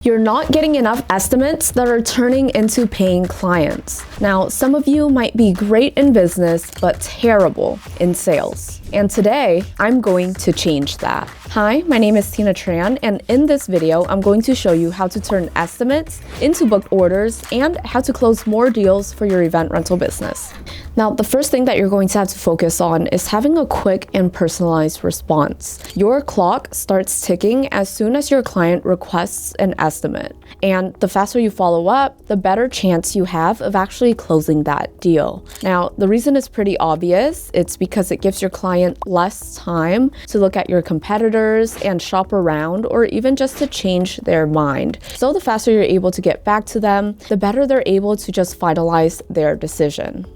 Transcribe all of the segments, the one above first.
You're not getting enough estimates that are turning into paying clients. Now, some of you might be great in business, but terrible in sales. And today, I'm going to change that. Hi, my name is Tina Tran, and in this video, I'm going to show you how to turn estimates into booked orders and how to close more deals for your event rental business. Now, the first thing that you're going to have to focus on is having a quick and personalized response. Your clock starts ticking as soon as your client requests an estimate. And the faster you follow up, the better chance you have of actually closing that deal. Now, the reason is pretty obvious. It's because it gives your client less time to look at your competitors and shop around, or even just to change their mind. So the faster you're able to get back to them, the better they're able to just finalize their decision.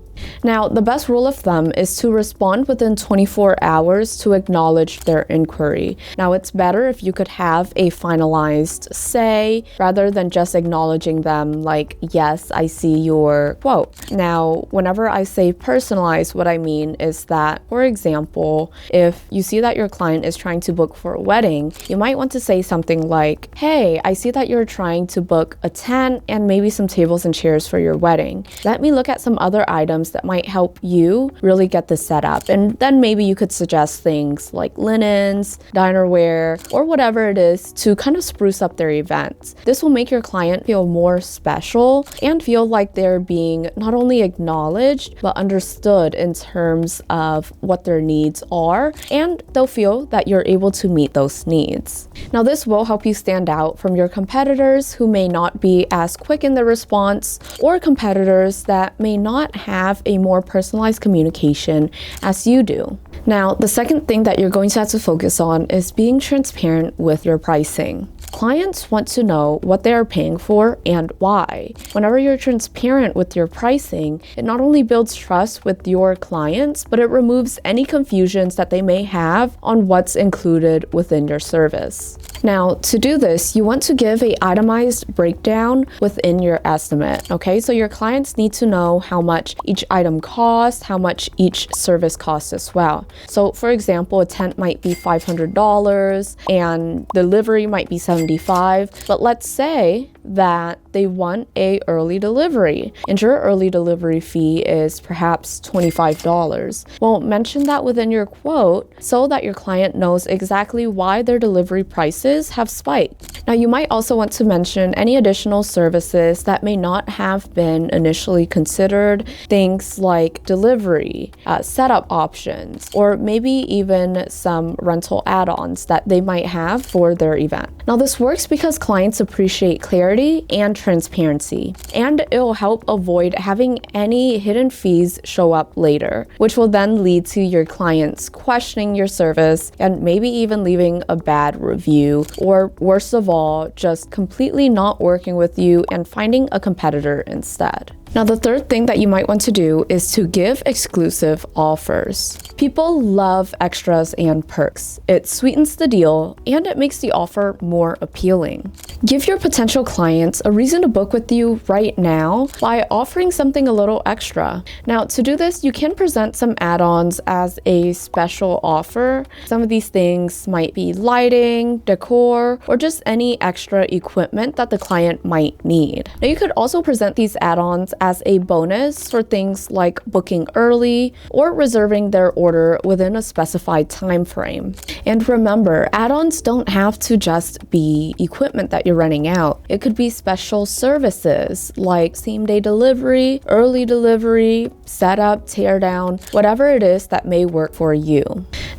Now, the best rule of thumb is to respond within 24 hours to acknowledge their inquiry. Now, it's better if you could have a finalized say rather than just acknowledging them like, yes, I see your quote. Now, whenever I say personalized, what I mean is that, for example, if you see that your client is trying to book for a wedding, you might want to say something like, hey, I see that you're trying to book a tent and maybe some tables and chairs for your wedding. Let me look at some other items that might help you really get this set up. And then maybe you could suggest things like linens, dinerware, or whatever it is to kind of spruce up their events. This will make your client feel more special and feel like they're being not only acknowledged, but understood in terms of what their needs are, and they'll feel that you're able to meet those needs. Now, this will help you stand out from your competitors who may not be as quick in their response, or competitors that may not have a more personalized communication as you do. Now, the second thing that you're going to have to focus on is being transparent with your pricing. Clients want to know what they are paying for and why. Whenever you're transparent with your pricing, it not only builds trust with your clients, but it removes any confusions that they may have on what's included within your service. Now, to do this, you want to give an itemized breakdown within your estimate, okay? So your clients need to know how much each item costs, how much each service costs as well. So for example, a tent might be $500 and delivery might be $75, but let's say that they want a early delivery and your early delivery fee is perhaps $25. Well, mention that within your quote so that your client knows exactly why their delivery prices have spiked. Now, you might also want to mention any additional services that may not have been initially considered, things like delivery, setup options, or maybe even some rental add-ons that they might have for their event. Now, this works because clients appreciate clarity and transparency, and it will help avoid having any hidden fees show up later, which will then lead to your clients questioning your service and maybe even leaving a bad review, or worst of all, just completely not working with you and finding a competitor instead. Now, the third thing that you might want to do is to give exclusive offers. People love extras and perks. It sweetens the deal and it makes the offer more appealing. Give your potential clients a reason to book with you right now by offering something a little extra. Now, to do this, you can present some add-ons as a special offer. Some of these things might be lighting, decor, or just any extra equipment that the client might need. Now, you could also present these add-ons as a bonus for things like booking early or reserving their order within a specified time frame. And remember, add-ons don't have to just be equipment that you're renting out. It could be special services like same-day delivery, early delivery, setup, teardown, whatever it is that may work for you.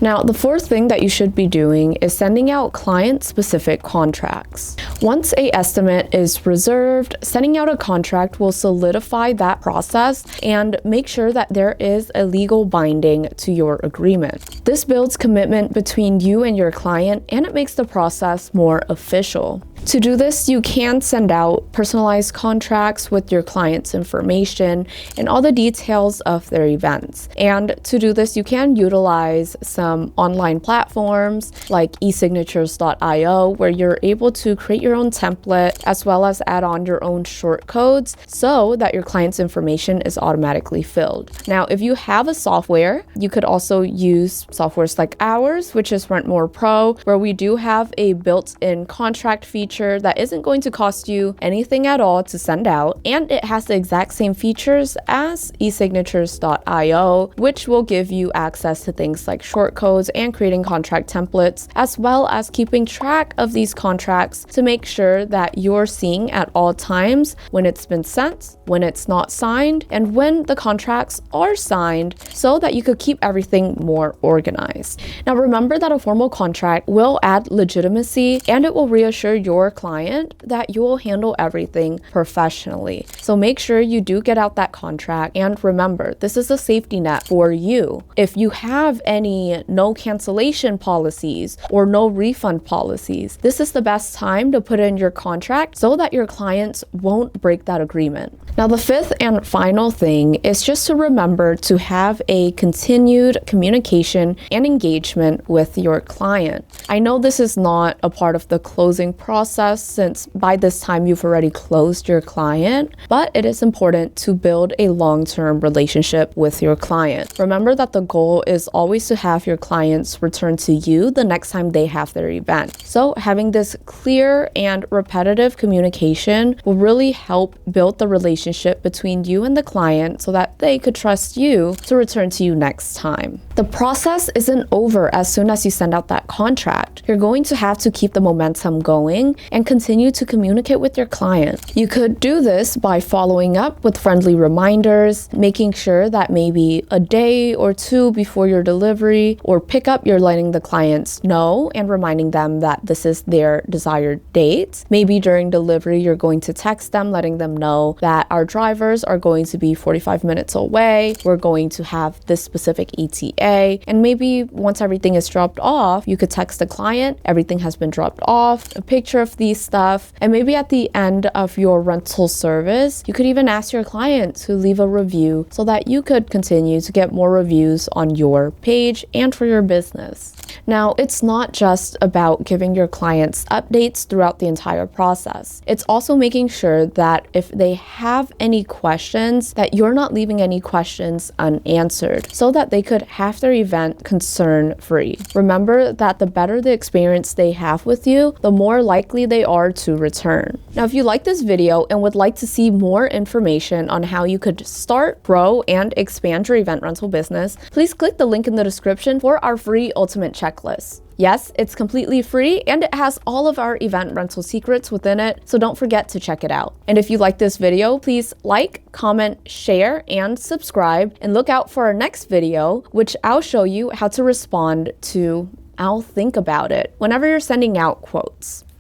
Now, the fourth thing that you should be doing is sending out client-specific contracts. Once an estimate is reserved, sending out a contract will solidify that process and make sure that there is a legal binding to your agreement. This builds commitment between you and your client, and it makes the process more official. To do this, you can send out personalized contracts with your client's information and all the details of their events. And to do this, you can utilize some online platforms like esignatures.io, where you're able to create your own template as well as add on your own short codes so that your client's information is automatically filled. Now, if you have a software, you could also use softwares like ours, which is Rent More Pro, where we do have a built-in contract feature feature that isn't going to cost you anything at all to send out, and it has the exact same features as esignatures.io, which will give you access to things like short codes and creating contract templates, as well as keeping track of these contracts to make sure that you're seeing at all times when it's been sent, when it's not signed, and when the contracts are signed, so that you could keep everything more organized. Now remember that a formal contract will add legitimacy, and it will reassure your client that you will handle everything professionally. So make sure you do get out that contract, and remember, this is a safety net for you. If you have any no cancellation policies or no refund policies, this is the best time to put in your contract so that your clients won't break that agreement. Now, the fifth and final thing is just to remember to have a continued communication and engagement with your client. I know this is not a part of the closing process, since by this time you've already closed your client, but it is important to build a long-term relationship with your client. Remember that the goal is always to have your clients return to you the next time they have their event. So having this clear and repetitive communication will really help build the relationship between you and the client so that they could trust you to return to you next time. The process isn't over as soon as you send out that contract. You're going to have to keep the momentum going and continue to communicate with your client. You could do this by following up with friendly reminders, making sure that maybe a day or two before your delivery or pickup, you're letting the clients know and reminding them that this is their desired date. Maybe during delivery, you're going to text them, letting them know that our drivers are going to be 45 minutes away. We're going to have this specific ETA. And maybe once everything is dropped off, you could text the client, everything has been dropped off, a picture of these stuff. And maybe at the end of your rental service, you could even ask your client to leave a review so that you could continue to get more reviews on your page and for your business. Now, it's not just about giving your clients updates throughout the entire process. It's also making sure that if they have any questions, that you're not leaving any questions unanswered so that they could have their event concern-free. Remember that the better the experience they have with you, the more likely they are to return. Now, if you like this video and would like to see more information on how you could start, grow, and expand your event rental business, please click the link in the description for our free ultimate checklist. Yes, it's completely free and it has all of our event rental secrets within it, so don't forget to check it out. And if you like this video, please like, comment, share, and subscribe, and look out for our next video, which I'll show you how to respond to "I'll think about it" whenever you're sending out quotes.